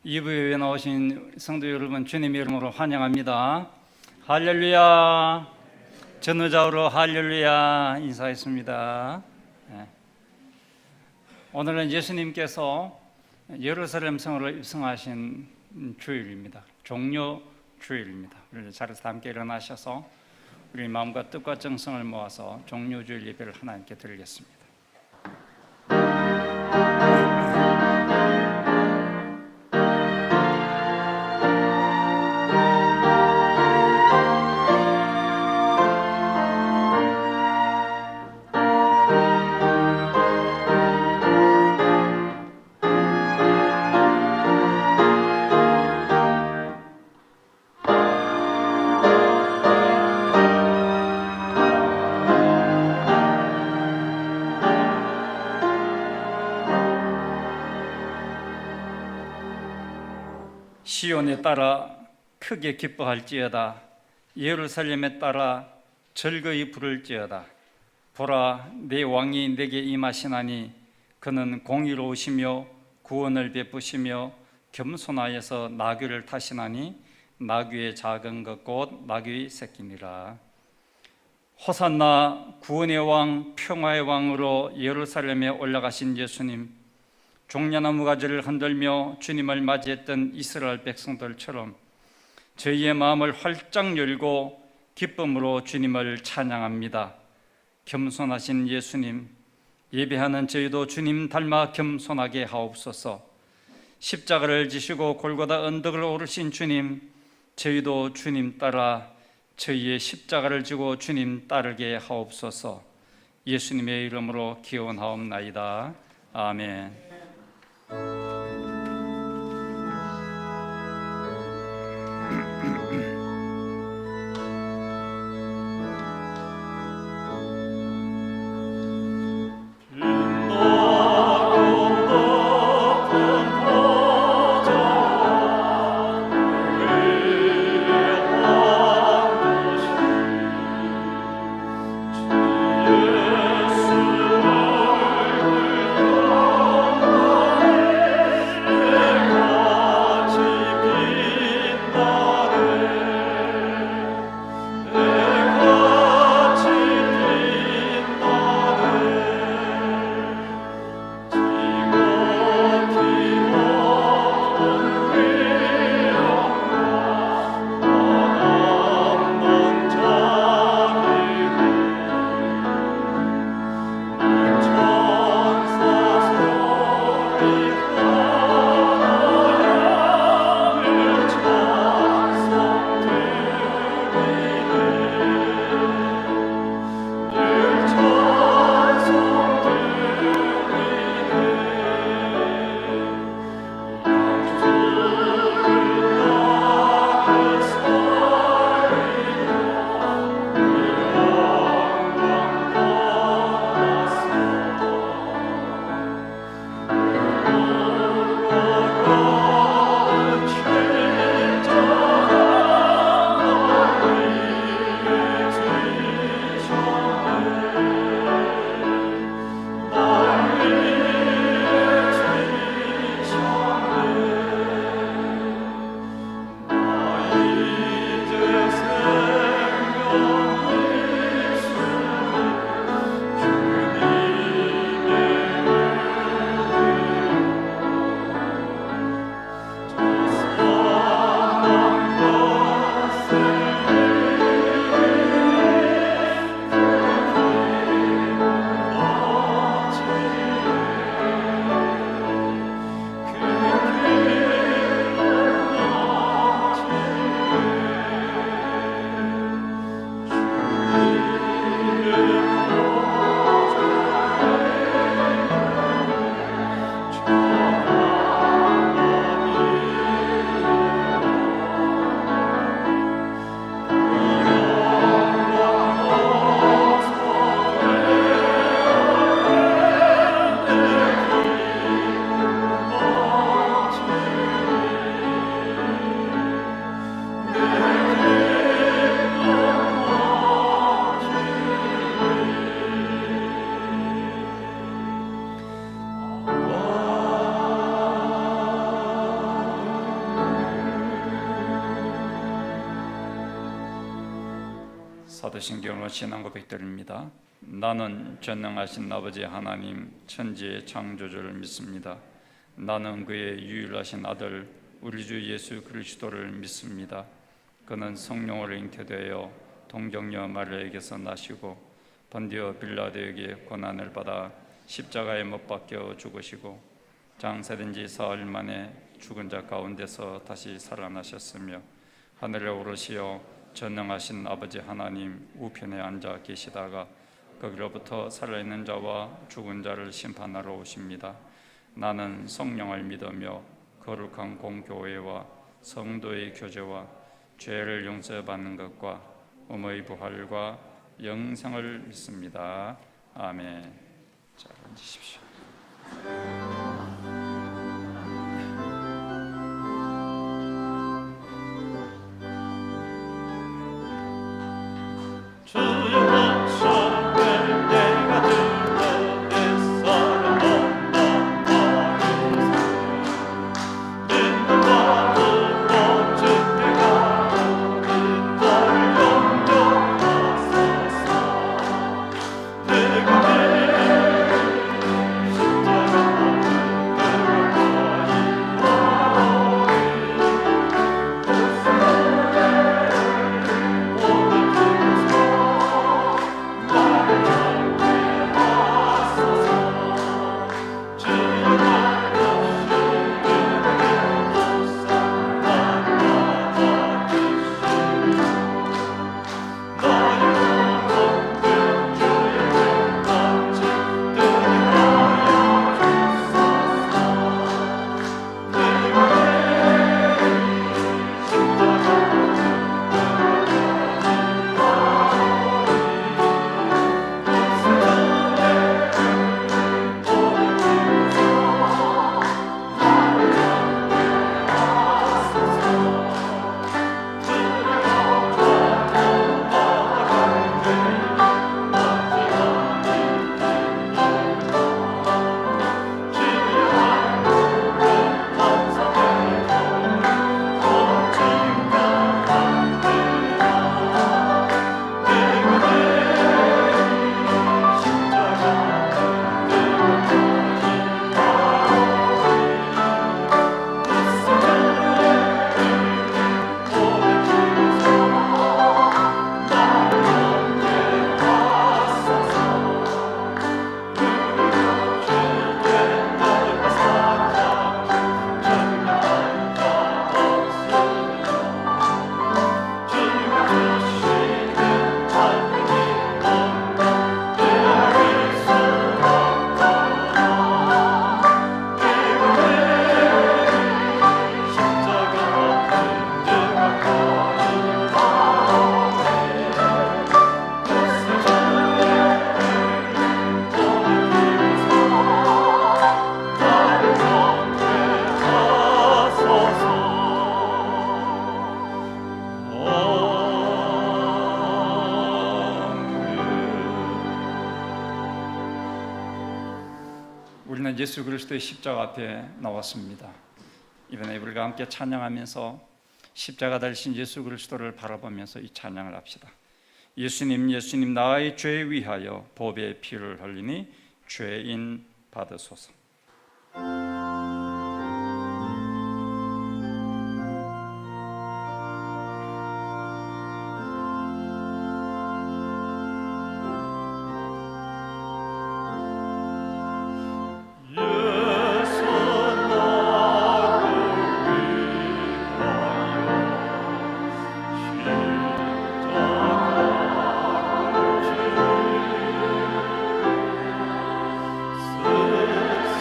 2부에 나오신 성도 여러분, 주님의 이름으로 환영합니다. 할렐루야. 전우자우로 할렐루야 인사했습니다. 오늘은 예수님께서 예루살렘 성으로 입성하신 주일입니다. 종료 주일입니다. 우리 자리에서 함께 일어나셔서 우리 마음과 뜻과 정성을 모아서 종료 주일 예배를 하나님께 드리겠습니다. 시온에 따라 크게 기뻐할지어다. 예루살렘에 따라 즐거이 부를지어다. 보라, 내 왕이 내게 임하시나니 그는 공의로우시며 구원을 베푸시며 겸손하여서 나귀를 타시나니 나귀의 작은 것 곧 나귀의 새끼니라. 호산나, 구원의 왕, 평화의 왕으로 예루살렘에 올라가신 예수님, 종려나무 가지를 흔들며 주님을 맞이했던 이스라엘 백성들처럼 저희의 마음을 활짝 열고 기쁨으로 주님을 찬양합니다. 겸손하신 예수님, 예배하는 저희도 주님 닮아 겸손하게 하옵소서. 십자가를 지시고 골고다 언덕을 오르신 주님, 저희도 주님 따라 저희의 십자가를 지고 주님 따르게 하옵소서. 예수님의 이름으로 기원하옵나이다. 아멘. 사도신경으로 신앙 고백드립니다. 나는 전능하신 아버지 하나님 천지의 창조주를 믿습니다. 나는 그의 유일하신 아들 우리 주 예수 그리스도를 믿습니다. 그는 성령으로 잉태되어 동정녀 마리아에게서 나시고 본디오 빌라도에게 고난을 받아 십자가에 못 박혀 죽으시고 장사된 지 사흘 만에 죽은 자 가운데서 다시 살아나셨으며 하늘에 오르시어 전능하신 아버지 하나님 우편에 앉아 계시다가 거기로부터 살아있는 자와 죽은 자를 심판하러 오십니다. 나는 성령을 믿으며 거룩한 공교회와 성도의 교제와 죄를 용서받는 것과 몸의 부활과 영생을 믿습니다. 아멘. 자, 앉으십시오. 우리는 예수 그리스도의 십자가 앞에 나왔습니다. 이번에 우리가 함께 찬양하면서 십자가 달리신 예수 그리스도를 바라보면서 이 찬양을 합시다. 예수님 예수님 나의 죄 위하여 보배의 피를 흘리니 죄인 받으소서.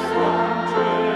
세상 죄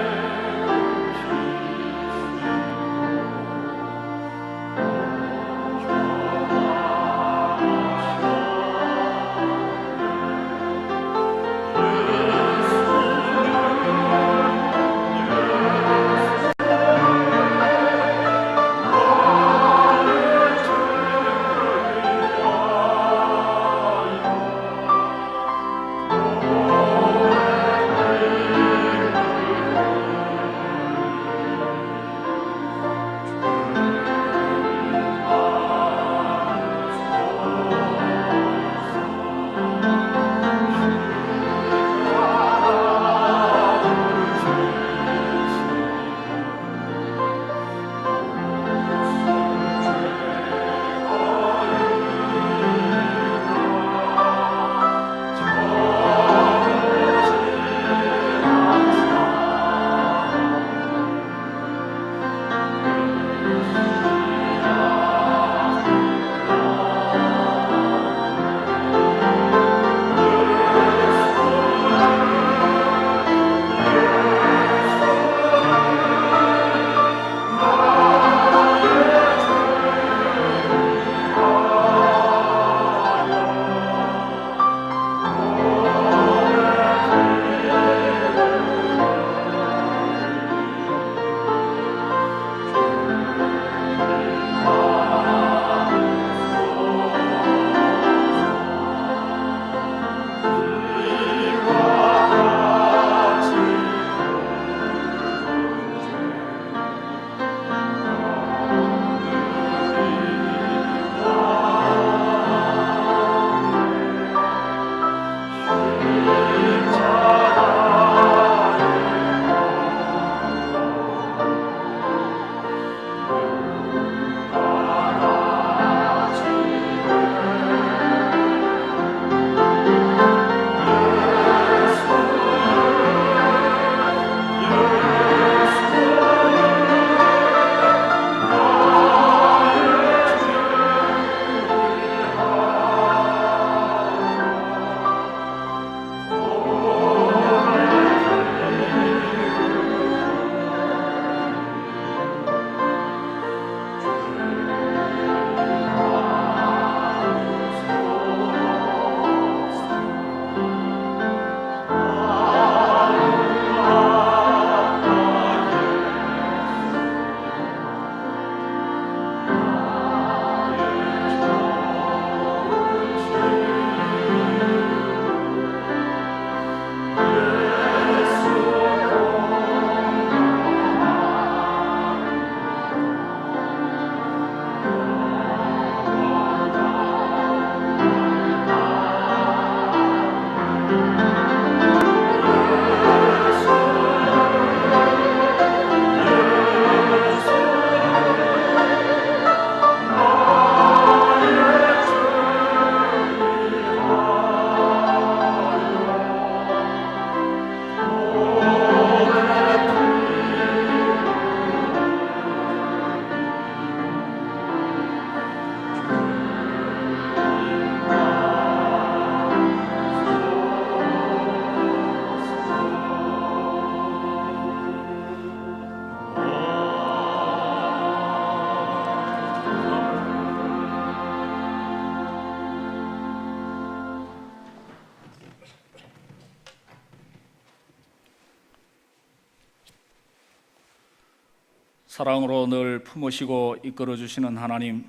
사랑으로 늘 품으시고 이끌어 주시는 하나님,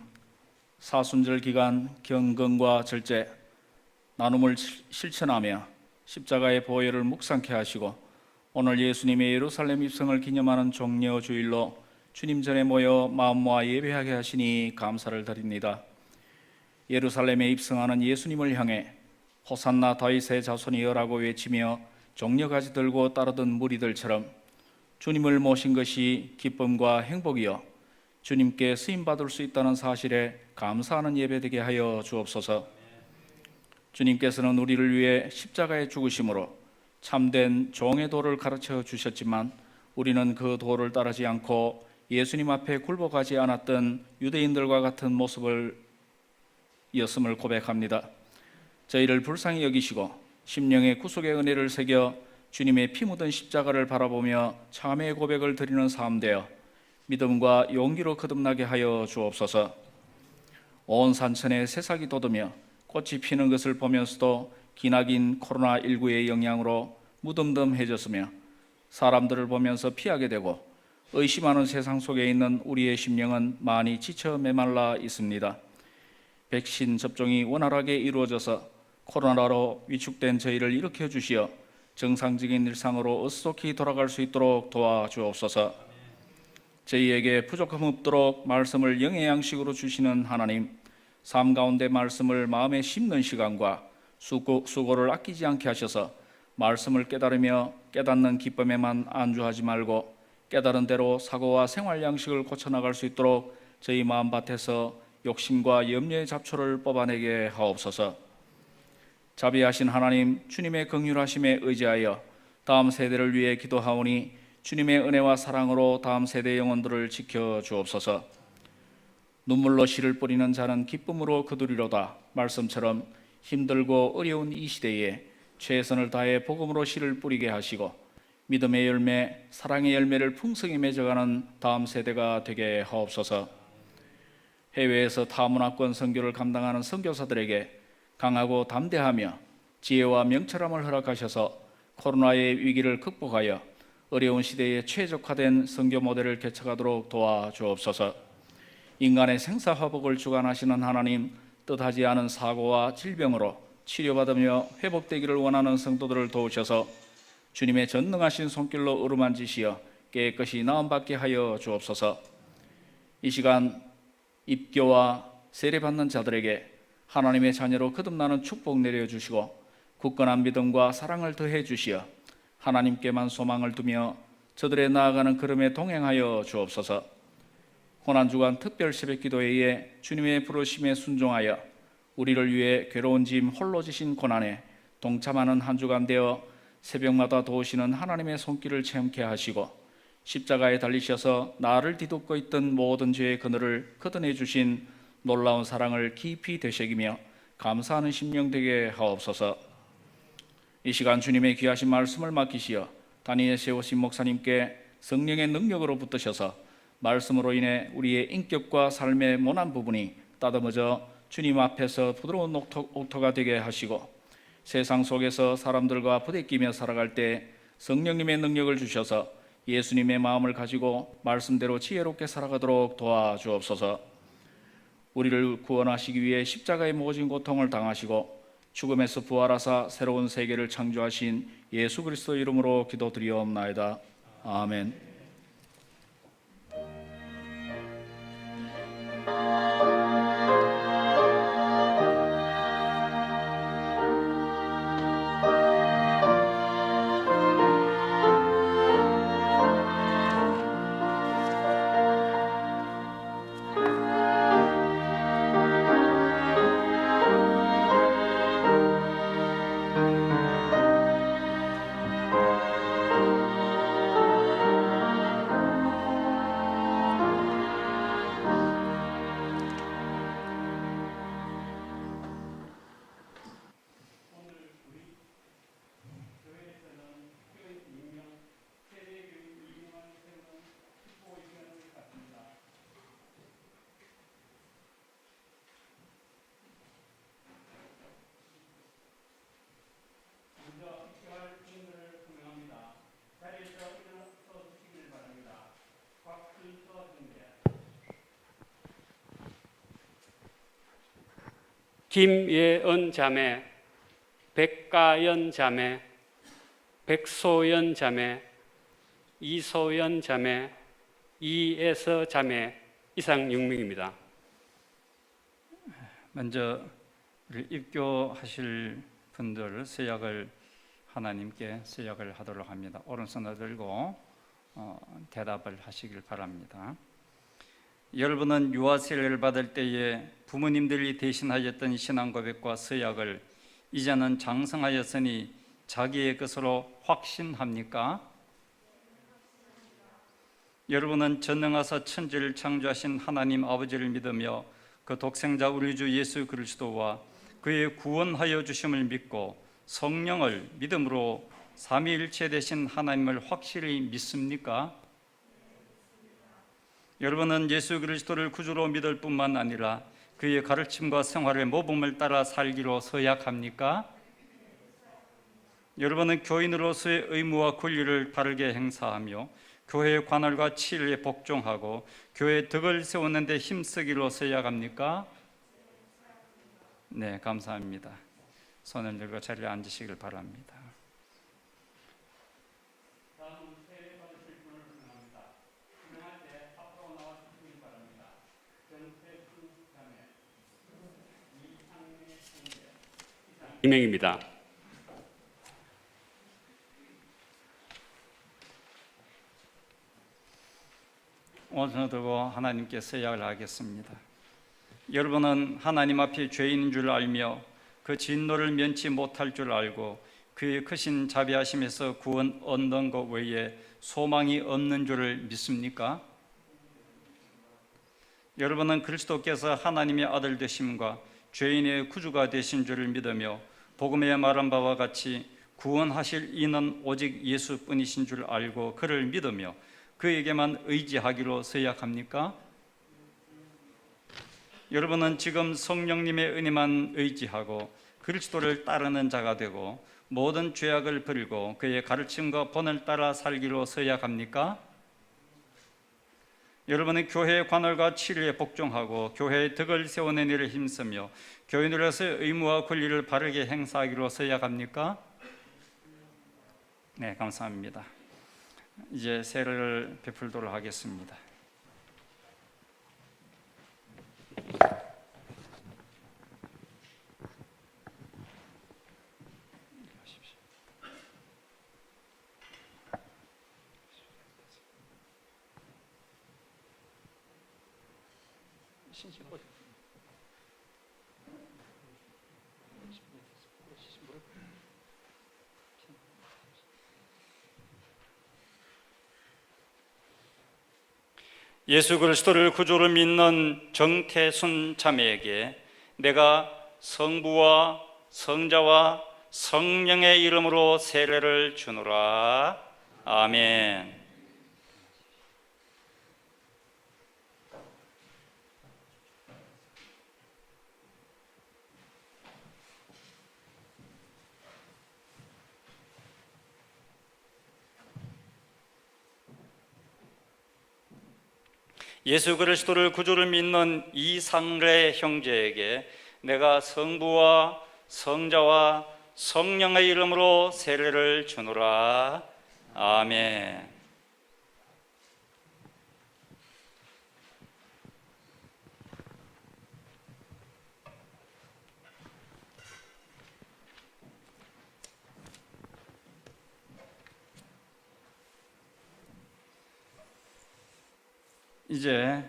사순절 기간 경건과 절제, 나눔을 실천하며 십자가의 보혈을 묵상케 하시고 오늘 예수님의 예루살렘 입성을 기념하는 종려 주일로 주님 전에 모여 마음 모아 예배하게 하시니 감사를 드립니다. 예루살렘에 입성하는 예수님을 향해 호산나 다윗의 자손이여라고 외치며 종려가지 들고 따르던 무리들처럼 주님을 모신 것이 기쁨과 행복이여 주님께 쓰임받을 수 있다는 사실에 감사하는 예배되게 하여 주옵소서. 주님께서는 우리를 위해 십자가에 죽으심으로 참된 종의 도를 가르쳐 주셨지만 우리는 그 도를 따르지 않고 예수님 앞에 굴복하지 않았던 유대인들과 같은 모습을 이었음을 고백합니다. 저희를 불쌍히 여기시고 심령의 구속의 은혜를 새겨 주님의 피 묻은 십자가를 바라보며 참회의 고백을 드리는 삶 되어 믿음과 용기로 거듭나게 하여 주옵소서. 온 산천에 새싹이 돋으며 꽃이 피는 것을 보면서도 기나긴 코로나19의 영향으로 무덤덤해졌으며 사람들을 보면서 피하게 되고 의심하는 세상 속에 있는 우리의 심령은 많이 지쳐 메말라 있습니다. 백신 접종이 원활하게 이루어져서 코로나로 위축된 저희를 일으켜 주시어 정상적인 일상으로 어수속히 돌아갈 수 있도록 도와주옵소서. 저희에게 부족함 없도록 말씀을 영의 양식으로 주시는 하나님, 삶 가운데 말씀을 마음에 심는 시간과 수고를 아끼지 않게 하셔서 말씀을 깨달으며 깨닫는 기쁨에만 안주하지 말고 깨달은 대로 사고와 생활 양식을 고쳐나갈 수 있도록 저희 마음밭에서 욕심과 염려의 잡초를 뽑아내게 하옵소서. 자비하신 하나님, 주님의 긍휼하심에 의지하여 다음 세대를 위해 기도하오니 주님의 은혜와 사랑으로 다음 세대 영혼들을 지켜 주옵소서. 눈물로 씨를 뿌리는 자는 기쁨으로 거두리로다 말씀처럼 힘들고 어려운 이 시대에 최선을 다해 복음으로 씨를 뿌리게 하시고 믿음의 열매, 사랑의 열매를 풍성히 맺어가는 다음 세대가 되게 하옵소서. 해외에서 타문화권 선교를 감당하는 선교사들에게 강하고 담대하며 지혜와 명철함을 허락하셔서 코로나의 위기를 극복하여 어려운 시대에 최적화된 선교 모델을 개척하도록 도와주옵소서. 인간의 생사화복을 주관하시는 하나님, 뜻하지 않은 사고와 질병으로 치료받으며 회복되기를 원하는 성도들을 도우셔서 주님의 전능하신 손길로 어루만지시어 깨끗이 나음받게 하여 주옵소서. 이 시간 입교와 세례받는 자들에게 하나님의 자녀로 거듭나는 축복 내려주시고 굳건한 믿음과 사랑을 더해 주시어 하나님께만 소망을 두며 저들의 나아가는 걸음에 동행하여 주옵소서. 고난주간 특별 새벽기도회에 주님의 부르심에 순종하여 우리를 위해 괴로운 짐 홀로 지신 고난에 동참하는 한 주간 되어 새벽마다 도우시는 하나님의 손길을 체험케 하시고 십자가에 달리셔서 나를 뒤덮고 있던 모든 죄의 그늘을 걷어내 주신 놀라운 사랑을 깊이 되새기며 감사하는 심령 되게 하옵소서. 이 시간 주님의 귀하신 말씀을 맡기시어 단위에 세우신 목사님께 성령의 능력으로 붙드셔서 말씀으로 인해 우리의 인격과 삶의 모난 부분이 따듬어져 주님 앞에서 부드러운 옥토가 되게 하시고 세상 속에서 사람들과 부대끼며 살아갈 때 성령님의 능력을 주셔서 예수님의 마음을 가지고 말씀대로 지혜롭게 살아가도록 도와주옵소서. 우리를 구원하시기 위해 십자가에 모진 고통을 당하시고 죽음에서 부활하사 새로운 세계를 창조하신 예수 그리스도 이름으로 기도드리옵나이다. 아멘. 김예은 자매, 백가연 자매, 백소연 자매, 이소연 자매, 이에서 자매 이상 6명입니다. 먼저 우리 입교하실 분들 서약을 하나님께 서약을 하도록 합니다. 오른손을 들고 대답을 하시길 바랍니다. 여러분은 유아 세례를 받을 때에 부모님들이 대신하였던 신앙 고백과 서약을 이제는 장성하였으니 자기의 것으로 확신합니까? 여러분은 전능하사 천지를 창조하신 하나님 아버지를 믿으며 그 독생자 우리 주 예수 그리스도와 그의 구원하여 주심을 믿고 성령을 믿음으로 삼위일체 되신 하나님을 확실히 믿습니까? 여러분은 예수 그리스도를 구주로 믿을 뿐만 아니라 그의 가르침과 생활의 모범을 따라 살기로 서약합니까? 여러분은 교인으로서의 의무와 권리를 바르게 행사하며 교회의 관할과 치리에 복종하고 교회의 덕을 세우는 데 힘쓰기로 서약합니까? 네, 감사합니다. 손을 들고 자리에 앉으시길 바랍니다. 이명입니다. 오른손을 들고 하나님께 서약을 하겠습니다. 여러분은 하나님 앞에 죄인인 줄 알며 그 진노를 면치 못할 줄 알고 그의 크신 자비하심에서 구원 얻는 것 외에 소망이 없는 줄을 믿습니까? 여러분은 그리스도께서 하나님의 아들 되심과 죄인의 구주가 되신 줄을 믿으며 복음에 말한 바와 같이 구원하실 이는 오직 예수뿐이신 줄 알고 그를 믿으며 그에게만 의지하기로 서약합니까? 여러분은 지금 성령님의 은혜만 의지하고 그리스도를 따르는 자가 되고 모든 죄악을 버리고 그의 가르침과 본을 따라 살기로 서약합니까? 여러분은 교회의 관할과 치리에 복종하고 교회의 덕을 세우는 일에 힘쓰며 교인으로서의 의무와 권리를 바르게 행사하기로 서약합니까? 네, 감사합니다. 이제 세례를 베풀도록 하겠습니다. 예수 그리스도를 구주로 믿는 정태순 자매에게 내가 성부와 성자와 성령의 이름으로 세례를 주노라. 아멘. 예수 그리스도를 구주를 믿는 이상래 형제에게 내가 성부와 성자와 성령의 이름으로 세례를 주노라. 아멘. 이제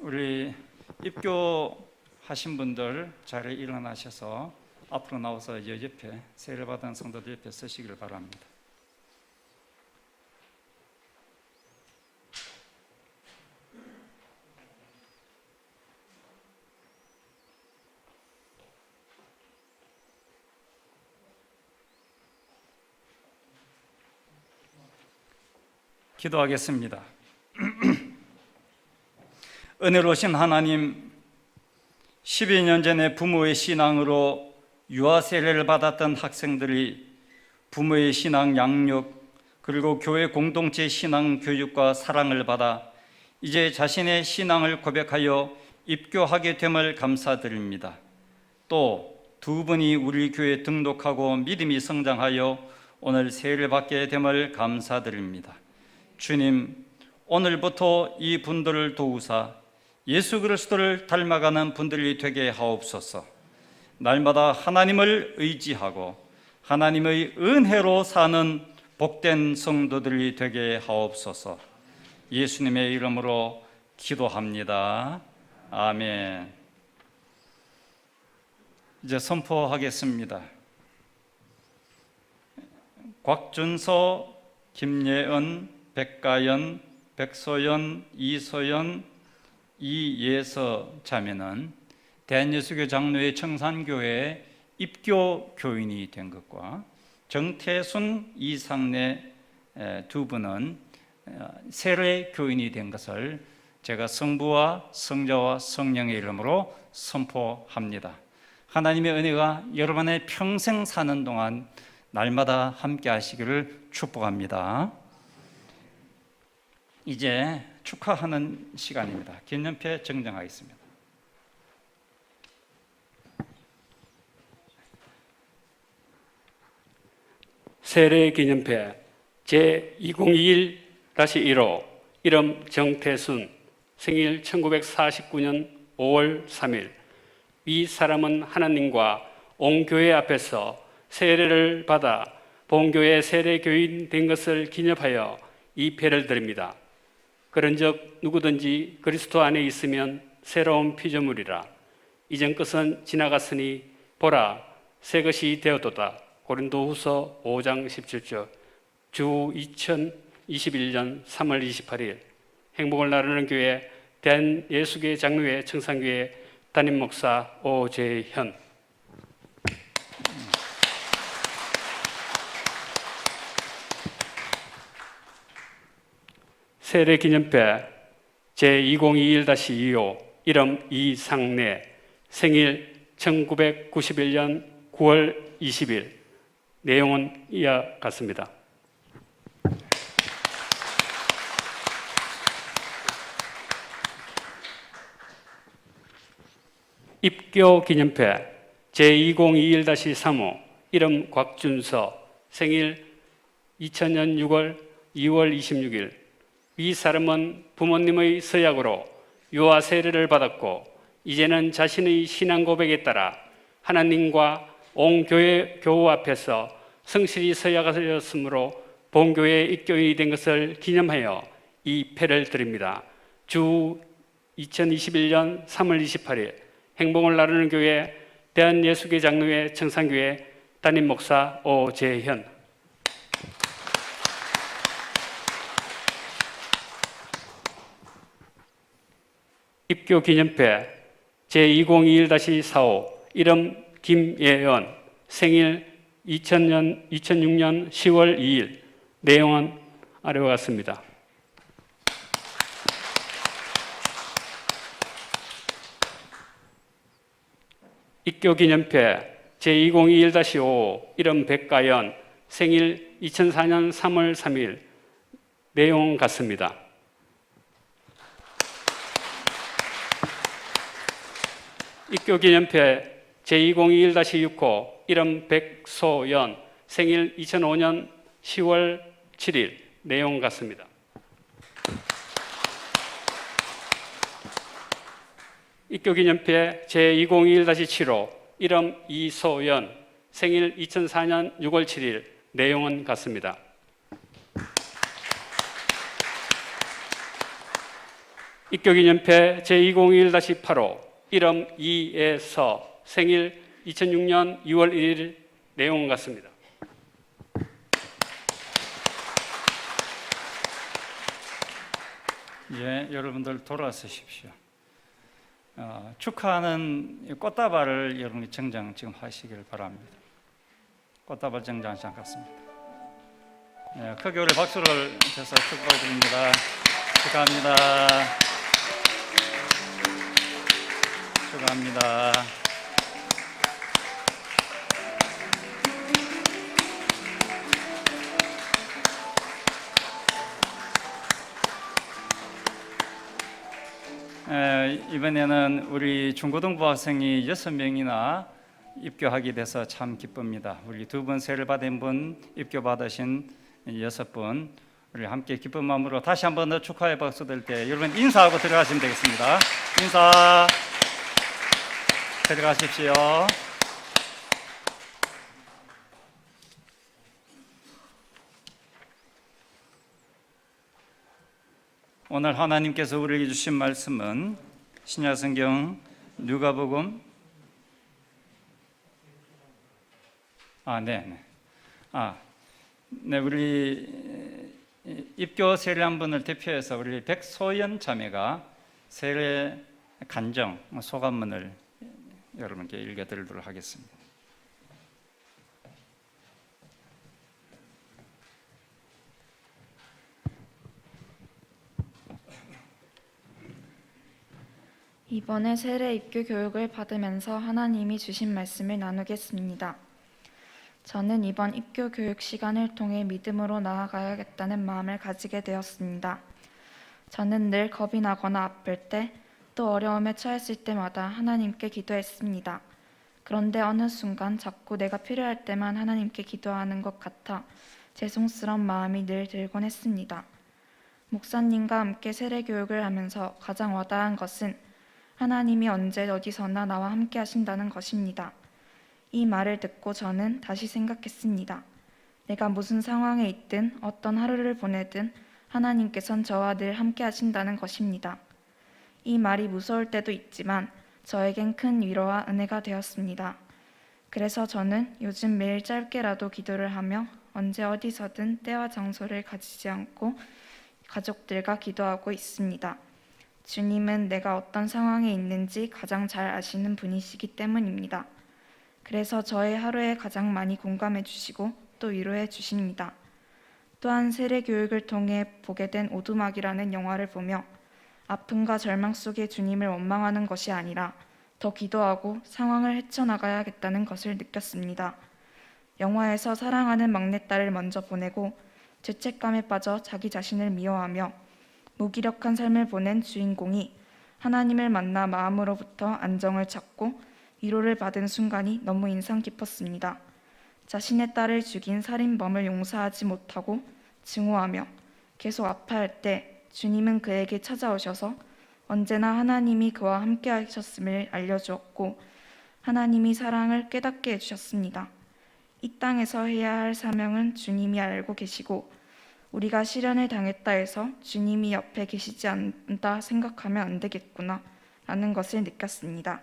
우리 입교하신 분들 자리에 일어나셔서 앞으로 나와서 옆에 세례 받은 성도들 옆에 서시길 바랍니다. 기도하겠습니다. 은혜로우신 하나님, 12년 전에 부모의 신앙으로 유아 세례를 받았던 학생들이 부모의 신앙 양육 그리고 교회 공동체 신앙 교육과 사랑을 받아 이제 자신의 신앙을 고백하여 입교하게 됨을 감사드립니다. 또 두 분이 우리 교회에 등록하고 믿음이 성장하여 오늘 세례를 받게 됨을 감사드립니다. 주님, 오늘부터 이 분들을 도우사 예수 그리스도를 닮아가는 분들이 되게 하옵소서. 날마다 하나님을 의지하고 하나님의 은혜로 사는 복된 성도들이 되게 하옵소서. 예수님의 이름으로 기도합니다. 아멘. 이제 선포하겠습니다. 곽준서, 김예은, 백가연, 백소연, 이소연, 이예서 자매는 대한예수교 장로회 청산교회 입교 교인이 된 것과 정태순, 이상래 두 분은 세례 교인이 된 것을 제가 성부와 성자와 성령의 이름으로 선포합니다. 하나님의 은혜가 여러분의 평생 사는 동안 날마다 함께 하시기를 축복합니다. 이제 축하하는 시간입니다. 기념패 정정하겠습니다. 세례 기념패 제2021-1호 이름 정태순 생일 1949년 5월 3일 이 사람은 하나님과 온 교회 앞에서 세례를 받아 본교회 세례교인 된 것을 기념하여 이 패를 드립니다. 그런즉 누구든지 그리스도 안에 있으면 새로운 피조물이라. 이전 것은 지나갔으니 보라 새 것이 되었도다. 고린도후서 5장 17절. 주 2021년 3월 28일 행복을 나누는 교회 대한예수교 장로회 청산교회 담임 목사 오재현. 세례 기념패 제2021-2호 이름 이상래 생일 1991년 9월 20일 내용은 이와 같습니다. 입교 기념패 제2021-3호 이름 곽준서 생일 2000년 6월 2월 26일 이 사람은 부모님의 서약으로 유아 세례를 받았고 이제는 자신의 신앙 고백에 따라 하나님과 온 교회 교우 앞에서 성실히 서약하였으므로 본교회에 입교인이 된 것을 기념하여 이 패를 드립니다. 주 2021년 3월 28일 행복을 나누는 교회 대한예수교 장로회 청산교회 담임 목사 오재현. 입교 기념패 제2021-4호 이름 김예은 생일 2006년 10월 2일 내용은 아래와 같습니다. 입교 기념패 제2021-5호 이름 백가연 생일 2004년 3월 3일 내용 같습니다. 입교 기념패 제2021-6호 이름 백소연 생일 2005년 10월 7일 내용 같습니다. 입교 기념패 제2021-7호 이름 이소연 생일 2004년 6월 7일 내용은 같습니다. 입교 기념패 제2021-8호 이름 이예서 생일 2006년 6월 1일 내용 같습니다. 예, 여러분들 돌아서십시오. 축하하는 꽃다발을 여러분이 정장 지금 하시길 바랍니다. 꽃다발 정장하지 않겠습니다. 예, 크게 우리 박수를 쳐서 축복드립니다. 축하합니다. 축하합니다. 이번에는 우리 중고등부 학생이 6명이나 입교하게 돼서 참 기쁩니다. 우리 두 분 세례 받은 분, 입교 받으신 6분, 우리 함께 기쁜 마음으로 다시 한번 더 축하의 박수 들 때 여러분 인사하고 들어가시면 되겠습니다. 인사. 들어가십시오. 오늘 하나님께서 우리에게 주신 말씀은 신약성경 누가복음 우리 입교 세례한 분을 대표해서 우리 백소연 자매가 세례 간정 소감문을 여러분께 읽어드리도록 하겠습니다. 이번에 세례 입교 교육을 받으면서 하나님이 주신 말씀을 나누겠습니다. 저는 이번 입교 교육 시간을 통해 믿음으로 나아가야겠다는 마음을 가지게 되었습니다. 저는 늘 겁이 나거나 아플 때, 또 어려움에 처했을 때마다 하나님께 기도했습니다. 그런데 어느 순간 자꾸 내가 필요할 때만 하나님께 기도하는 것 같아 죄송스러운 마음이 늘 들곤 했습니다. 목사님과 함께 세례 교육을 하면서 가장 와닿은 것은 하나님이 언제 어디서나 나와 함께 하신다는 것입니다. 이 말을 듣고 저는 다시 생각했습니다. 내가 무슨 상황에 있든 어떤 하루를 보내든 하나님께선 저와 늘 함께 하신다는 것입니다. 이 말이 무서울 때도 있지만 저에겐 큰 위로와 은혜가 되었습니다. 그래서 저는 요즘 매일 짧게라도 기도를 하며 언제 어디서든 때와 장소를 가지지 않고 가족들과 기도하고 있습니다. 주님은 내가 어떤 상황에 있는지 가장 잘 아시는 분이시기 때문입니다. 그래서 저의 하루에 가장 많이 공감해 주시고 또 위로해 주십니다. 또한 세례 교육을 통해 보게 된 오두막이라는 영화를 보며 아픔과 절망 속에 주님을 원망하는 것이 아니라 더 기도하고 상황을 헤쳐나가야겠다는 것을 느꼈습니다. 영화에서 사랑하는 막내딸을 먼저 보내고 죄책감에 빠져 자기 자신을 미워하며 무기력한 삶을 보낸 주인공이 하나님을 만나 마음으로부터 안정을 찾고 위로를 받은 순간이 너무 인상 깊었습니다. 자신의 딸을 죽인 살인범을 용서하지 못하고 증오하며 계속 아파할 때 주님은 그에게 찾아오셔서 언제나 하나님이 그와 함께 하셨음을 알려주었고 하나님이 사랑을 깨닫게 해주셨습니다. 이 땅에서 해야 할 사명은 주님이 알고 계시고 우리가 시련을 당했다 해서 주님이 옆에 계시지 않다 생각하면 안 되겠구나 라는 것을 느꼈습니다.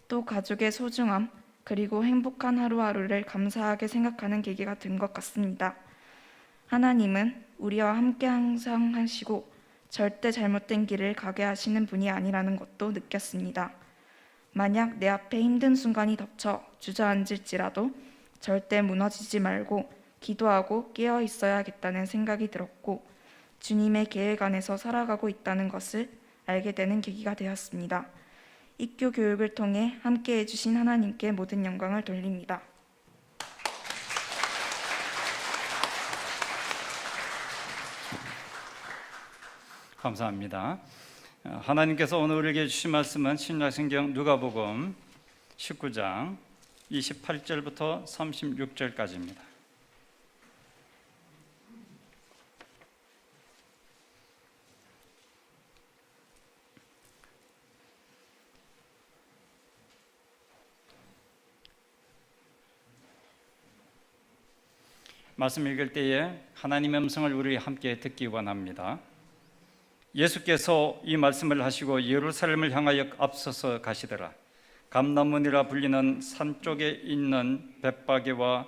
또 가족의 소중함 그리고 행복한 하루하루를 감사하게 생각하는 계기가 된 것 같습니다. 하나님은 우리와 함께 항상 하시고 절대 잘못된 길을 가게 하시는 분이 아니라는 것도 느꼈습니다. 만약 내 앞에 힘든 순간이 덮쳐 주저앉을지라도 절대 무너지지 말고 기도하고 깨어 있어야겠다는 생각이 들었고 주님의 계획 안에서 살아가고 있다는 것을 알게 되는 계기가 되었습니다. 입교 교육을 통해 함께 해주신 하나님께 모든 영광을 돌립니다. 감사합니다. 하나님께서 오늘 우리에게 주신 말씀은 신약성경 누가복음 19장 28절부터 36절까지입니다. 말씀 읽을 때에 하나님의 음성을 우리 함께 듣기 원합니다. 예수께서 이 말씀을 하시고 예루살렘을 향하여 앞서서 가시더라. 감람문이라 불리는 산 쪽에 있는 벳바게와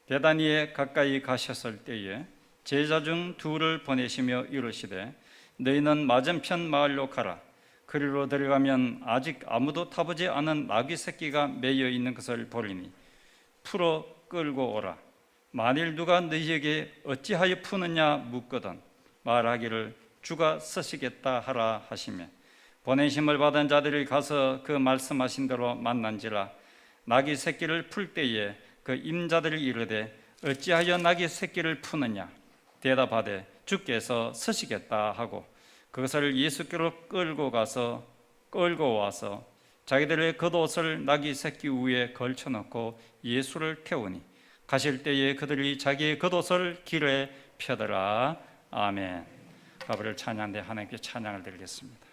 베다니에 가까이 가셨을 때에 제자 중 둘을 보내시며 이르시되 너희는 맞은편 마을로 가라. 그리로 들어가면 아직 아무도 타보지 않은 나귀 새끼가 매여 있는 것을 보리니 풀어 끌고 오라. 만일 누가 너희에게 어찌하여 푸느냐 묻거든 말하기를 주가 쓰시겠다 하라 하시며 보내심을 받은 자들이 가서 그 말씀하신 대로 만난지라. 나귀 새끼를 풀 때에 그 임자들이 이르되 어찌하여 나귀 새끼를 푸느냐 대답하되 주께서 쓰시겠다 하고 그것을 예수께로 끌고 와서 자기들의 겉옷을 나귀 새끼 위에 걸쳐놓고 예수를 태우니 가실 때에 그들이 자기의 겉옷을 길에 펴더라. 아멘. 가브를 찬양대 하나님께 찬양을 드리겠습니다.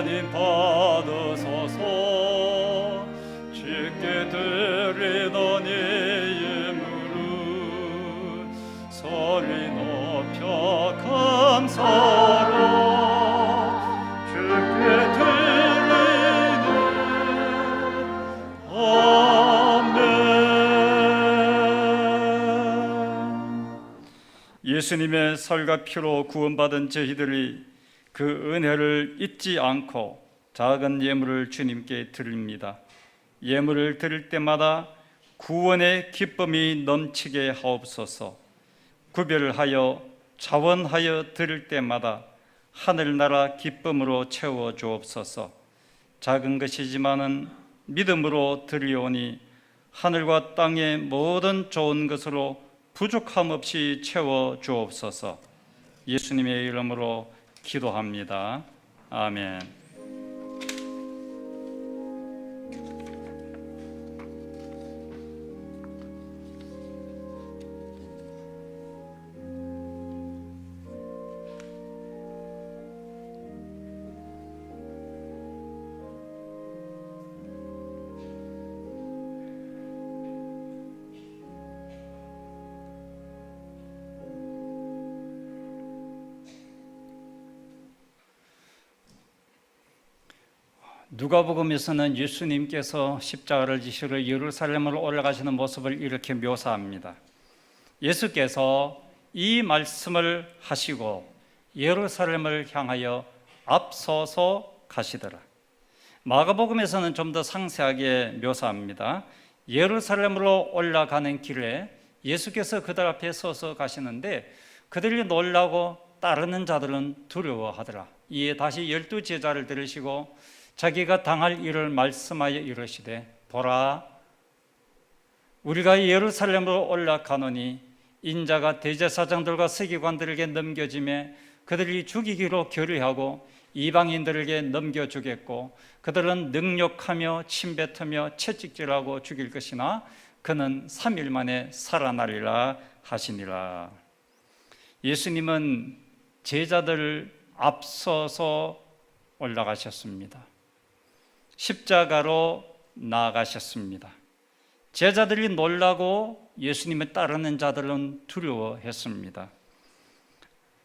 하나님 받으소서. 주께 드리던 이 예물을 소리 높여 감사로 주께 드리네. 아멘. 예수님의 살과 피로 구원받은 저희들이 그 은혜를 잊지 않고 작은 예물을 주님께 드립니다. 예물을 드릴 때마다 구원의 기쁨이 넘치게 하옵소서. 구별하여 자원하여 드릴 때마다 하늘나라 기쁨으로 채워 주옵소서. 작은 것이지만은 믿음으로 드리오니 하늘과 땅의 모든 좋은 것으로 부족함 없이 채워 주옵소서. 예수님의 이름으로 기도합니다. 아멘. 누가복음에서는 예수님께서 십자가를 지시러 예루살렘으로 올라가시는 모습을 이렇게 묘사합니다. 예수께서 이 말씀을 하시고 예루살렘을 향하여 앞서서 가시더라. 마가복음에서는 좀 더 상세하게 묘사합니다. 예루살렘으로 올라가는 길에 예수께서 그들 앞에 서서 가시는데 그들이 놀라고 따르는 자들은 두려워하더라. 이에 다시 12 제자를 들으시고 자기가 당할 일을 말씀하여 이르시되, 보라, 우리가 예루살렘으로 올라가노니 인자가 대제사장들과 서기관들에게 넘겨지매 그들이 죽이기로 결의하고 이방인들에게 넘겨주겠고 그들은 능욕하며 침뱉으며 채찍질하고 죽일 것이나 그는 3일 만에 살아나리라 하시니라. 예수님은 제자들을 앞서서 올라가셨습니다. 십자가로 나아가셨습니다. 제자들이 놀라고 예수님을 따르는 자들은 두려워했습니다.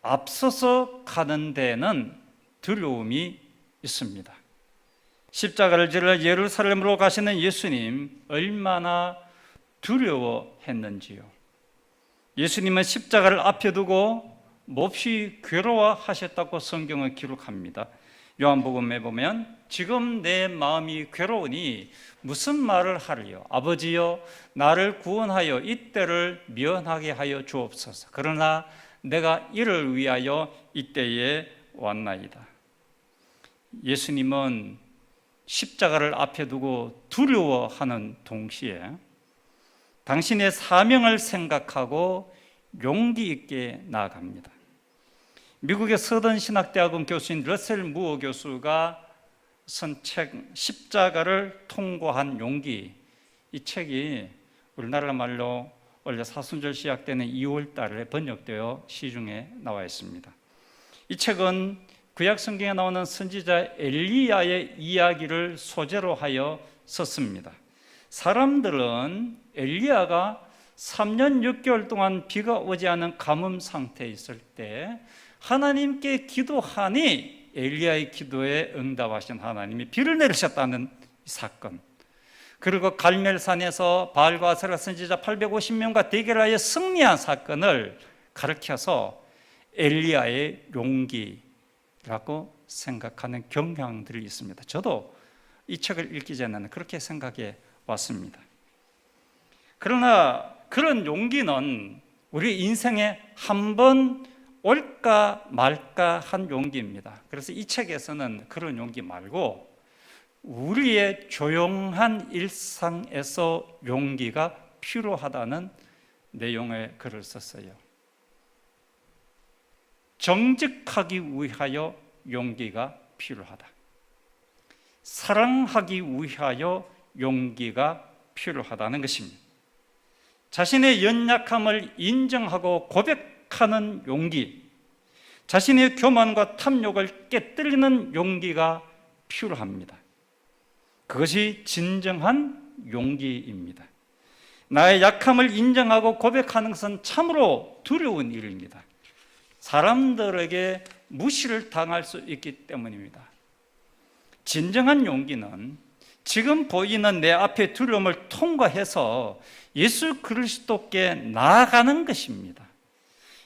앞서서 가는 데는 두려움이 있습니다. 십자가를 지러 예루살렘으로 가시는 예수님, 얼마나 두려워했는지요. 예수님은 십자가를 앞에 두고 몹시 괴로워하셨다고 성경은 기록합니다. 요한복음에 보면 지금 내 마음이 괴로우니 무슨 말을 하리요? 아버지여, 나를 구원하여 이때를 면하게 하여 주옵소서. 그러나 내가 이를 위하여 이때에 왔나이다. 예수님은 십자가를 앞에 두고 두려워하는 동시에 당신의 사명을 생각하고 용기 있게 나아갑니다. 미국의 서던 신학대학원 교수인 러셀 무어 교수가 쓴 책 십자가를 통과한 용기, 이 책이 우리나라 말로 원래 사순절 시작 때는 2월 달에 번역되어 시중에 나와 있습니다. 이 책은 구약 성경에 나오는 선지자 엘리야의 이야기를 소재로 하여 썼습니다. 사람들은 엘리야가 3년 6개월 동안 비가 오지 않은 가뭄 상태에 있을 때 하나님께 기도하니 엘리야의 기도에 응답하신 하나님이 비를 내리셨다는 사건, 그리고 갈멜산에서 바알과 아세라 선지자 850명과 대결하여 승리한 사건을 가르쳐서 엘리야의 용기라고 생각하는 경향들이 있습니다. 저도 이 책을 읽기 전에는 그렇게 생각해 왔습니다. 그러나 그런 용기는 우리 인생에 한 번 올까 말까 한 용기입니다. 그래서 이 책에서는 그런 용기 말고 우리의 조용한 일상에서 용기가 필요하다는 내용의 글을 썼어요. 정직하기 위하여 용기가 필요하다. 사랑하기 위하여 용기가 필요하다는 것입니다. 자신의 연약함을 인정하고 고백하는 용기, 자신의 교만과 탐욕을 깨뜨리는 용기가 필요합니다. 그것이 진정한 용기입니다. 나의 약함을 인정하고 고백하는 것은 참으로 두려운 일입니다. 사람들에게 무시를 당할 수 있기 때문입니다. 진정한 용기는 지금 보이는 내 앞의 두려움을 통과해서 예수 그리스도께 나아가는 것입니다.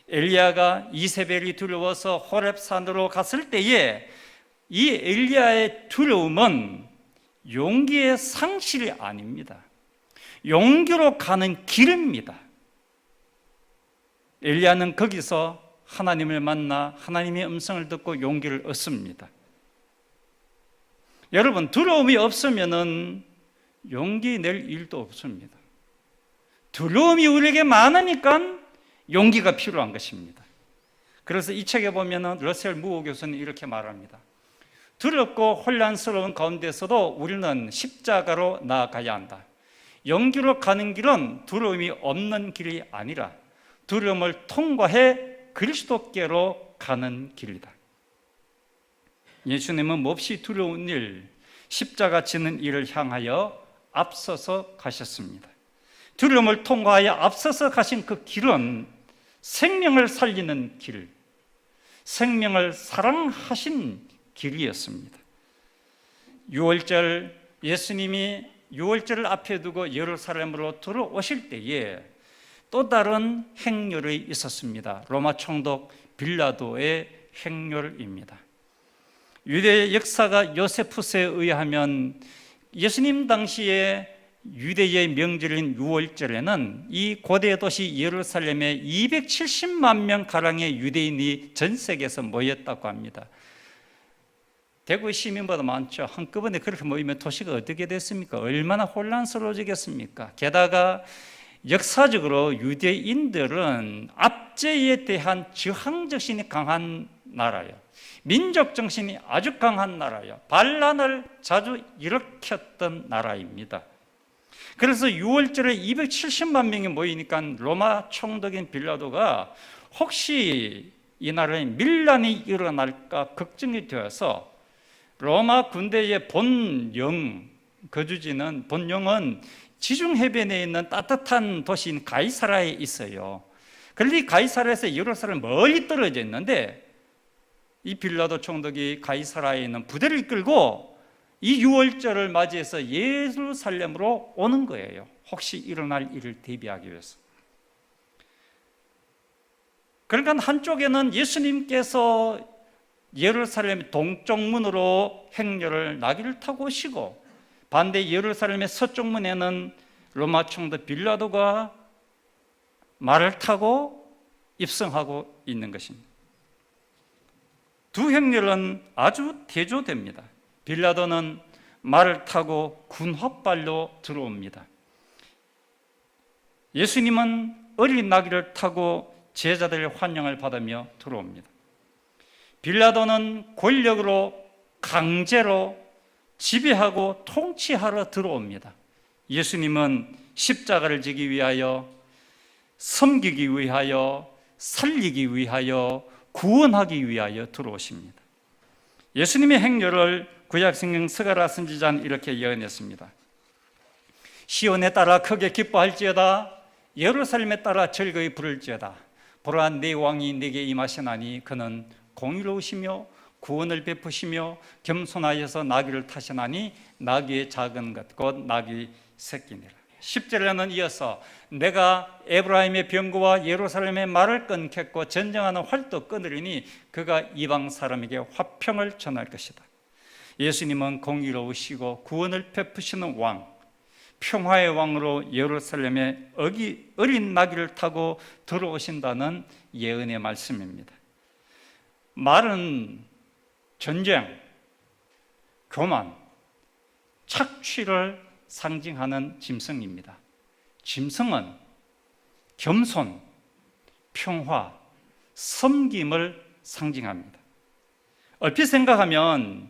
엘리야가 이세벨이 두려워서 호렙산으로 갔을 때에 이 엘리야의 두려움은 용기의 상실이 아닙니다. 용기로 가는 길입니다. 엘리야는 거기서 하나님을 만나 하나님의 음성을 듣고 용기를 얻습니다. 여러분, 두려움이 없으면은 용기 낼 일도 없습니다. 두려움이 우리에게 많으니까 용기가 필요한 것입니다. 그래서 이 책에 보면은 러셀 무어 교수는 이렇게 말합니다. 두렵고 혼란스러운 가운데서도 우리는 십자가로 나아가야 한다. 용기로 가는 길은 두려움이 없는 길이 아니라 두려움을 통과해 그리스도께로 가는 길이다. 예수님은 몹시 두려운 일, 십자가 지는 일을 향하여 앞서서 가셨습니다. 두려움을 통과하여 앞서서 가신 그 길은 생명을 살리는 길, 생명을 사랑하신 길이었습니다. 유월절, 예수님이 유월절을 앞에 두고 예루살렘으로 들어오실 때에 또 다른 행렬이 있었습니다. 로마 총독 빌라도의 행렬입니다. 유대 역사가 요세푸스에 의하면 예수님 당시에 유대의 명절인 유월절에는 이 고대 도시 예루살렘에 270만 명 가량의 유대인이 전 세계에서 모였다고 합니다. 대구 시민보다 많죠. 한꺼번에 그렇게 모이면 도시가 어떻게 됐습니까? 얼마나 혼란스러워지겠습니까? 게다가 역사적으로 유대인들은 압제에 대한 저항정신이 강한 나라예요. 민족 정신이 아주 강한 나라예요. 반란을 자주 일으켰던 나라입니다. 그래서 6월절에 270만 명이 모이니까 로마 총독인 빌라도가 혹시 이 나라에 밀란이 일어날까 걱정이 되어서 로마 군대의 본영, 거주지는 본영은 지중해변에 있는 따뜻한 도시인 가이사라에 있어요. 그런데 이 가이사라에서 예루살렘 멀리 떨어져 있는데 이 빌라도 총독이 가이사라에 있는 부대를 이끌고 이 유월절을 맞이해서 예루살렘으로 오는 거예요. 혹시 일어날 일을 대비하기 위해서. 그러니까 한쪽에는 예수님께서 예루살렘 동쪽 문으로 행렬을 나귀를 타고 오시고 반대 예루살렘의 서쪽 문에는 로마 총독 빌라도가 말을 타고 입성하고 있는 것입니다. 두 행렬은 아주 대조됩니다. 빌라도는 말을 타고 군홧발로 들어옵니다. 예수님은 어린 나귀를 타고 제자들의 환영을 받으며 들어옵니다. 빌라도는 권력으로 강제로 지배하고 통치하러 들어옵니다. 예수님은 십자가를 지기 위하여, 섬기기 위하여, 살리기 위하여, 구원하기 위하여 들어오십니다. 예수님의 행렬을 구약성경 스가랴 선지자는 이렇게 예언했습니다. 시온에 따라 크게 기뻐할지어다, 예루살렘에 따라 즐거이 부를지어다. 보라, 내 왕이 내게 임하시나니 그는 공의로우시며 구원을 베푸시며 겸손하여서 나귀를 타시나니 나귀의 작은 것 곧 나귀 새끼니라. 10절에는 이어서 내가 에브라임의 병거와 예루살렘의 말을 끊겠고 전쟁하는 활도 끊으리니 그가 이방 사람에게 화평을 전할 것이다. 예수님은 공의로우시고 구원을 베푸시는 왕, 평화의 왕으로 예루살렘에 어린 나귀를 타고 들어오신다는 예언의 말씀입니다. 말은 전쟁, 교만, 착취를 상징하는 짐승입니다. 짐승은 겸손, 평화, 섬김을 상징합니다. 얼핏 생각하면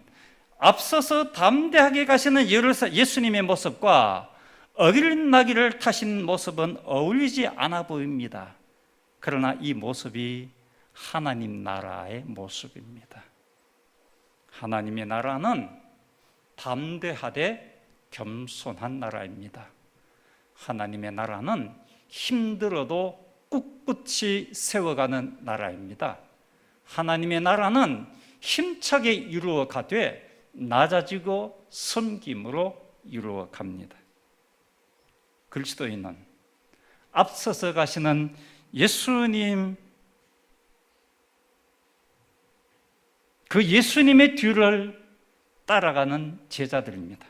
앞서서 담대하게 가시는 예수님의 모습과 어린 나귀를 타신 모습은 어울리지 않아 보입니다. 그러나 이 모습이 하나님 나라의 모습입니다. 하나님의 나라는 담대하되 겸손한 나라입니다. 하나님의 나라는 힘들어도 꿋꿋이 세워가는 나라입니다. 하나님의 나라는 힘차게 이루어가되 낮아지고 섬김으로 이루어갑니다. 그리스도인은 앞서서 가시는 예수님, 그 예수님의 뒤를 따라가는 제자들입니다.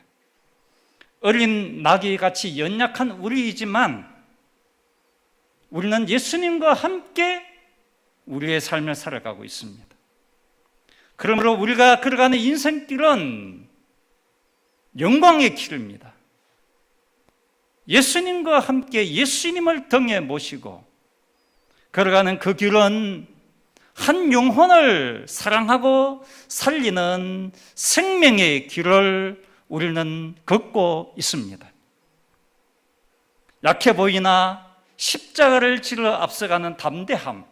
어린 나귀같이 연약한 우리이지만 우리는 예수님과 함께 우리의 삶을 살아가고 있습니다. 그러므로 우리가 걸어가는 인생길은 영광의 길입니다. 예수님과 함께 예수님을 등에 모시고 걸어가는 그 길은 한 영혼을 사랑하고 살리는 생명의 길을 우리는 걷고 있습니다. 약해 보이나 십자가를 지러 앞서가는 담대함,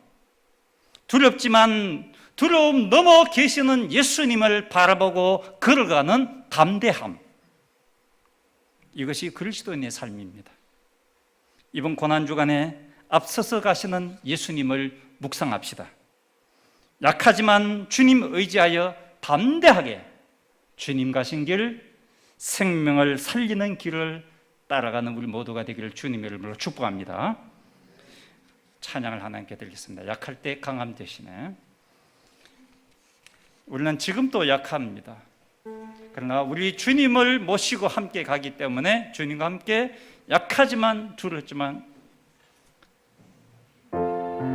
두렵지만 두려움 넘어 계시는 예수님을 바라보고 걸어가는 담대함, 이것이 그리스도인의 삶입니다. 이번 고난주간에 앞서서 가시는 예수님을 묵상합시다. 약하지만 주님 의지하여 담대하게 주님 가신 길, 생명을 살리는 길을 따라가는 우리 모두가 되기를 주님의 이름으로 축복합니다. 찬양을 하나님께 드리겠습니다. 약할 때 강함 대신에. 우리는 지금도 약합니다. 그러나 우리 주님을 모시고 함께 가기 때문에 주님과 함께 약하지만 두렵지만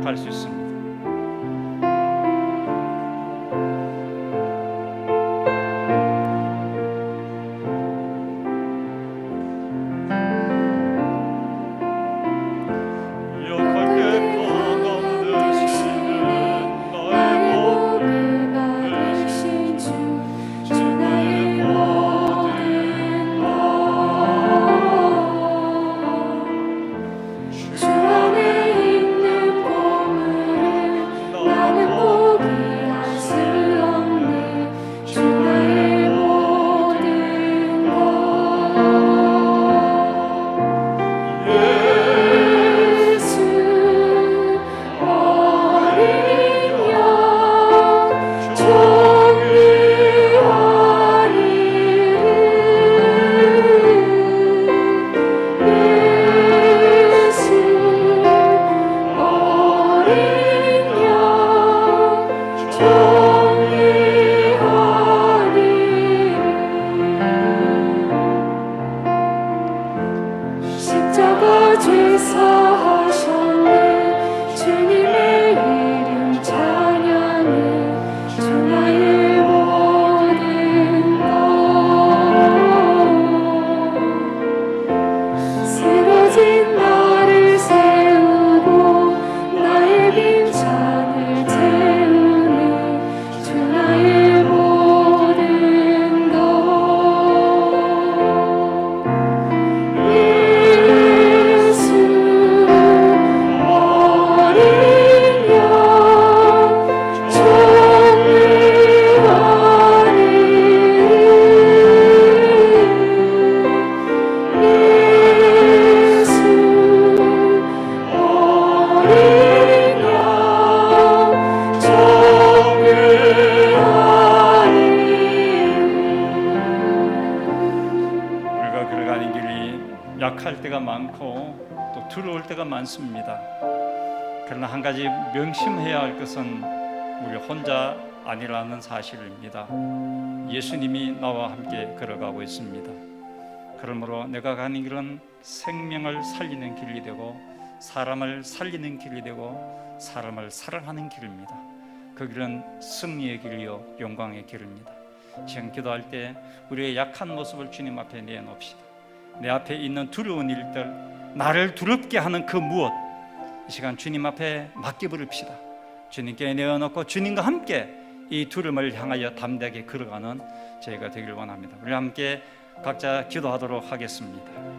갈 수 있습니다. 약할 때가 많고 또 두려울 때가 많습니다. 그러나 한 가지 명심해야 할 것은 우리 혼자 아니라는 사실입니다. 예수님이 나와 함께 걸어가고 있습니다. 그러므로 내가 가는 길은 생명을 살리는 길이 되고 사람을 살리는 길이 되고 사람을 사랑하는 길입니다. 그 길은 승리의 길이요 영광의 길입니다. 지금 기도할 때 우리의 약한 모습을 주님 앞에 내놓읍시다. 내 앞에 있는 두려운 일들, 나를 두렵게 하는 그 무엇, 이 시간 주님 앞에 맡겨버립시다. 주님께 내어놓고 주님과 함께 이 두려움을 향하여 담대하게 걸어가는 저희가 되길 원합니다. 우리 함께 각자 기도하도록 하겠습니다.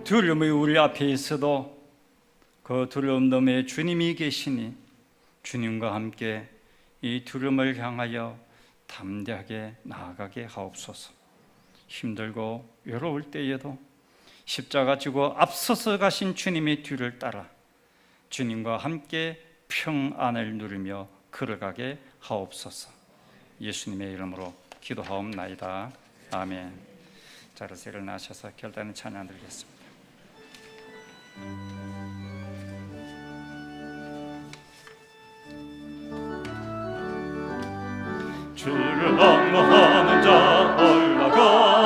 두려움이 우리 앞에 있어도 그 두려움 너머에 주님이 계시니 주님과 함께 이 두려움을 향하여 담대하게 나아가게 하옵소서. 힘들고 외로울 때에도 십자가 지고 앞서서 가신 주님의 뒤를 따라 주님과 함께 평안을 누리며 걸어가게 하옵소서. 예수님의 이름으로 기도하옵나이다. 아멘. 자리에서 일어나셔서 결단의 찬양 드리겠습니다. 주를 악무하는 자 올라가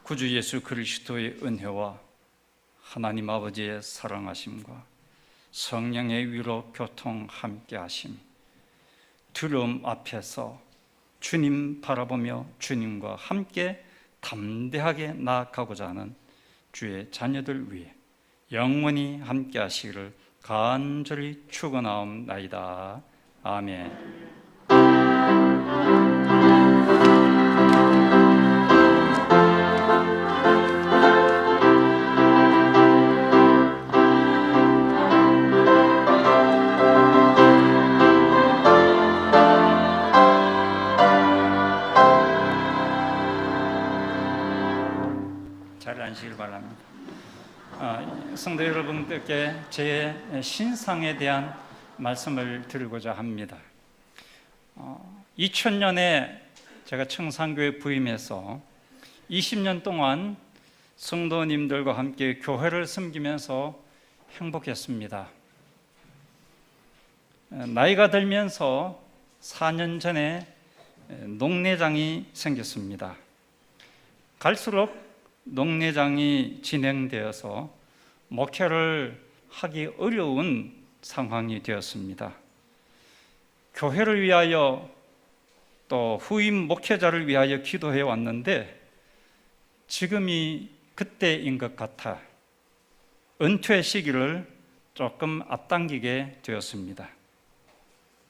구주 예수 그리스도의 은혜와 하나님 아버지의 사랑하심과 성령의 위로 교통 함께하심, 두려움 앞에서 주님 바라보며 주님과 함께 담대하게 나아가고자 하는 주의 자녀들 위해 영원히 함께하시기를 간절히 축원하옵나이다. 아멘. 잘 앉으시길 바랍니다. 성도 여러분들께 제 신상에 대한 말씀을 드리고자 합니다. 2000년에 제가 청산교회 부임해서 20년 동안 성도님들과 함께 교회를 섬기면서 행복했습니다. 나이가 들면서 4년 전에 녹내장이 생겼습니다. 갈수록 녹내장이 진행되어서 목회를 하기 어려운 상황이 되었습니다. 교회를 위하여 또 후임 목회자를 위하여 기도해 왔는데 지금이 그때인 것 같아 은퇴 시기를 조금 앞당기게 되었습니다.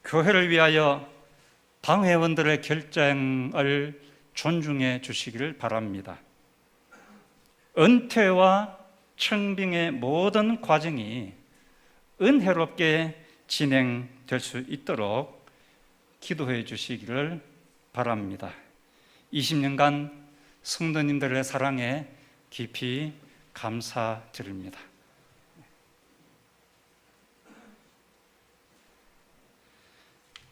교회를 위하여 당회원들의 결정을 존중해 주시기를 바랍니다. 은퇴와 청빙의 모든 과정이 은혜롭게 진행될 수 있도록 기도해 주시기를 바랍니다. 20년간 성도님들의 사랑에 깊이 감사드립니다.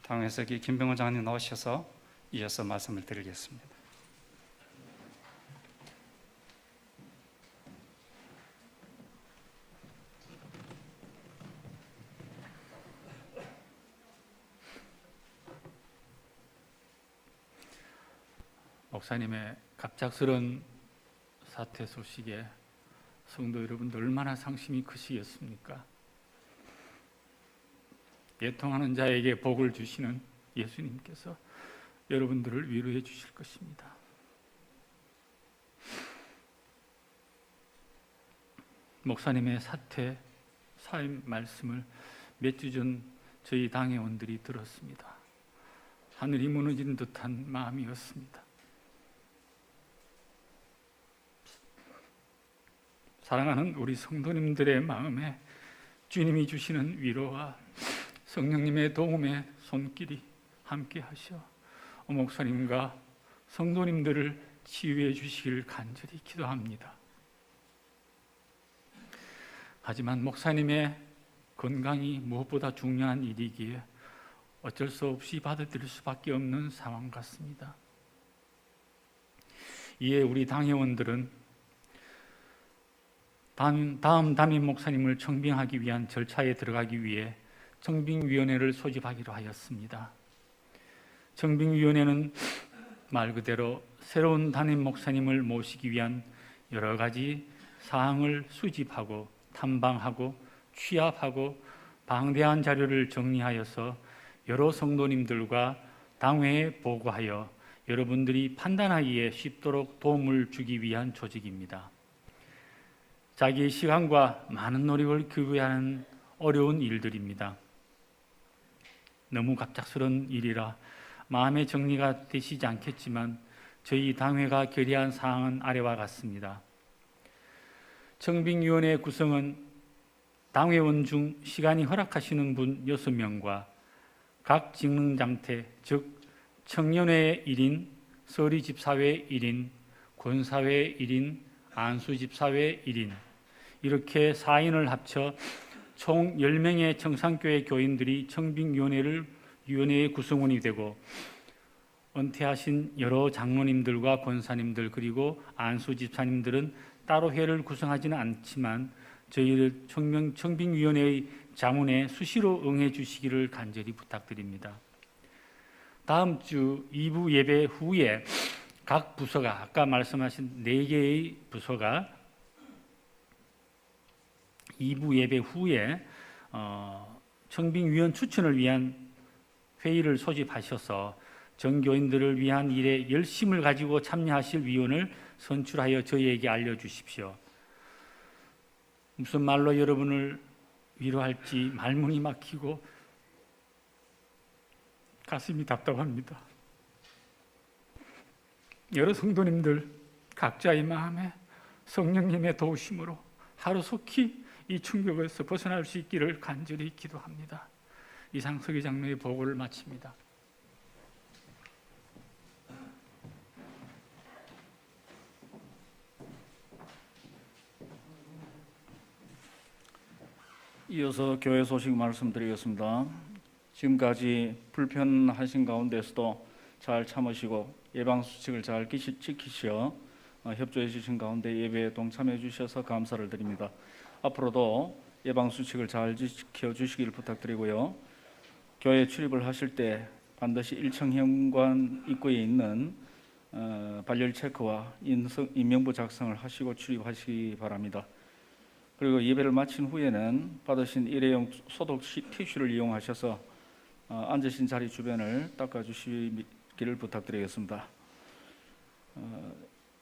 당회석이 김병호 장관님 나오셔서 이어서 말씀을 드리겠습니다. 목사님의 갑작스런 사퇴 소식에 성도 여러분들 얼마나 상심이 크시겠습니까? 애통하는 자에게 복을 주시는 예수님께서 여러분들을 위로해 주실 것입니다. 목사님의 사퇴, 사임 말씀을 몇 주 전 저희 당회원들이 들었습니다. 하늘이 무너진 듯한 마음이었습니다. 사랑하는 우리 성도님들의 마음에 주님이 주시는 위로와 성령님의 도움의 손길이 함께 하셔 목사님과 성도님들을 치유해 주시길 간절히 기도합니다. 하지만 목사님의 건강이 무엇보다 중요한 일이기에 어쩔 수 없이 받아들일 수밖에 없는 상황 같습니다. 이에 우리 당회원들은 다음 담임 목사님을 청빙하기 위한 절차에 들어가기 위해 청빙위원회를 소집하기로 하였습니다. 청빙위원회는 말 그대로 새로운 담임 목사님을 모시기 위한 여러 가지 사항을 수집하고 탐방하고 취합하고 방대한 자료를 정리하여서 여러 성도님들과 당회에 보고하여 여러분들이 판단하기에 쉽도록 도움을 주기 위한 조직입니다. 자기의 시간과 많은 노력을 기울여하는 어려운 일들입니다. 너무 갑작스러운 일이라 마음의 정리가 되시지 않겠지만 저희 당회가 결의한 사항은 아래와 같습니다. 청빙위원회 구성은 당회원 중 시간이 허락하시는 분 6명과 각 직능장태, 즉 청년회 1인, 서리집사회 1인, 권사회 1인, 안수집사회 1인 이렇게 4인을 합쳐 총 10명의 청산교회 교인들이 청빙위원회의 구성원이 되고 은퇴하신 여러 장로님들과 권사님들 그리고 안수집사님들은 따로 회를 구성하지는 않지만 저희를 청빙위원회의 자문에 수시로 응해 주시기를 간절히 부탁드립니다. 다음 주 2부 예배 후에 각 부서가 아까 말씀하신 4개의 부서가 2부 예배 후에 청빙위원 추천을 위한 회의를 소집하셔서 전교인들을 위한 일에 열심을 가지고 참여하실 위원을 선출하여 저희에게 알려주십시오. 무슨 말로 여러분을 위로할지 말문이 막히고 가슴이 답답합니다. 여러 성도님들 각자의 마음에 성령님의 도우심으로 하루속히 이 충격에서 벗어날 수 있기를 간절히 기도합니다. 이상 서기 장로의 보고를 마칩니다. 이어서 교회 소식 말씀드리겠습니다. 지금까지 불편하신 가운데서도 잘 참으시고 예방수칙을 잘 지키시어 협조해 주신 가운데 예배에 동참해 주셔서 감사를 드립니다. 앞으로도 예방수칙을 잘 지켜주시길 부탁드리고요. 교회 출입을 하실 때 반드시 1층 현관 입구에 있는 발열 체크와 인명부 작성을 하시고 출입하시기 바랍니다. 그리고 예배를 마친 후에는 받으신 일회용 소독 티슈를 이용하셔서 앉으신 자리 주변을 닦아주시기를 부탁드리겠습니다.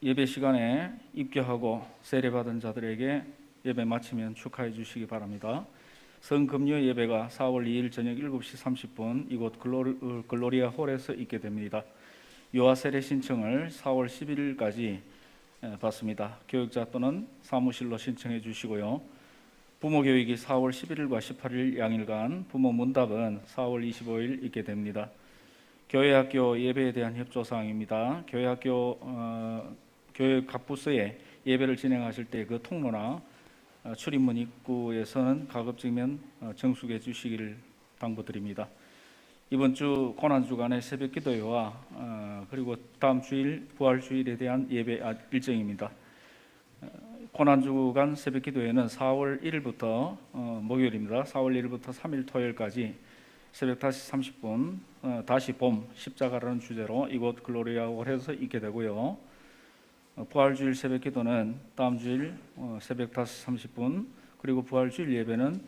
예배 시간에 입교하고 세례받은 자들에게 예배 마치면 축하해 주시기 바랍니다. 성금요 예배가 4월 2일 저녁 7시 30분 이곳 글로리아 홀에서 있게 됩니다. 유아 세례 신청을 4월 11일까지 받습니다. 교육자 또는 사무실로 신청해 주시고요. 부모 교육이 4월 11일과 18일 양일간, 부모 문답은 4월 25일 있게 됩니다. 교회학교 예배에 대한 협조 사항입니다. 교회학교 교회 각 부서에 예배를 진행하실 때 그 통로나 출입문 입구에서는 가급적이면 정숙해 주시기를 당부드립니다. 이번 주 고난 주간의 새벽 기도회와 그리고 다음 주일 부활 주일에 대한 예배 일정입니다. 고난 주간 새벽 기도회는 4월 1일부터 목요일입니다. 4월 1일부터 3일 토요일까지 새벽 5시 30분 다시 봄 십자가라는 주제로 이곳 글로리아 홀에서 있게 되고요. 부활주일 새벽 기도는 다음 주일 새벽 5시 30분 그리고 부활주일 예배는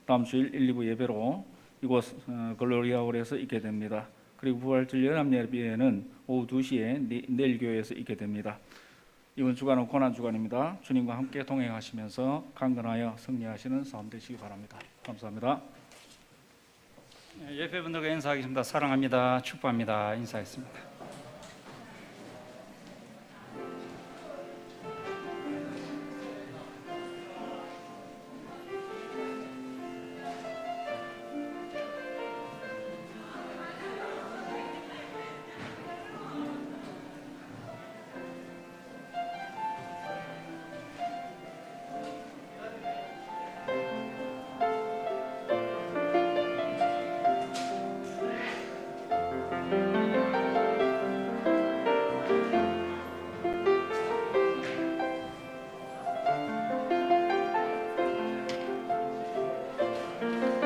다음 주일 1, 2부 예배로 이곳 글로리아 홀에서 있게 됩니다. 그리고 부활주일 연합 예배는 오후 2시에 내일 교회에서 있게 됩니다. 이번 주간은 고난 주간입니다. 주님과 함께 동행하시면서 강건하여 승리하시는 삶 되시기 바랍니다. 감사합니다. 예배분들과 인사하겠습니다. 사랑합니다. 축복합니다. 인사했습니다.